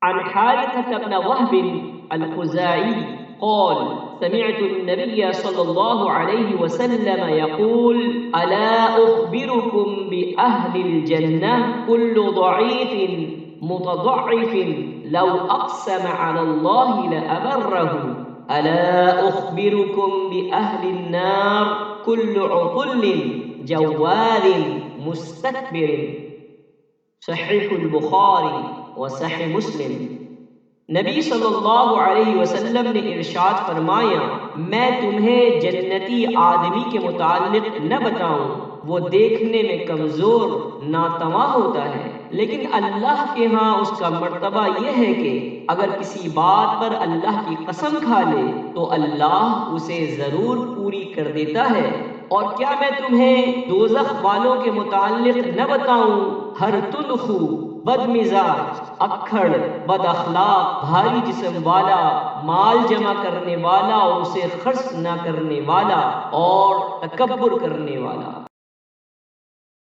عن حارثة بن وهب الخزاعي قال سمعت النبي صلى الله عليه وسلم يقول ألا أخبركم بأهل الجنة كل ضعيف متضعف لو أقسم على الله لأبره ألا أخبركم بأهل النار كل عطل جواد مستكبر صحیح البخاری و صحیح مسلم۔ نبی صلی اللہ علیہ وسلم نے ارشاد فرمایا، میں تمہیں جنتی آدمی کے متعلق نہ بتاؤں؟ وہ دیکھنے میں کمزور ناتواں ہوتا ہے، لیکن اللہ کے ہاں اس کا مرتبہ یہ ہے کہ اگر کسی بات پر اللہ کی قسم کھا لے تو اللہ اسے ضرور پوری کر دیتا ہے۔ اور کیا میں تمہیں دوزخ والوں کے متعلق نہ بتاؤں؟ ہر تلخو، بد مزاج، اکھڑ، بد اخلاق، بھاری جسم والا، مال جمع کرنے والا اور اسے خرچ نہ کرنے والا اور تکبر کرنے والا۔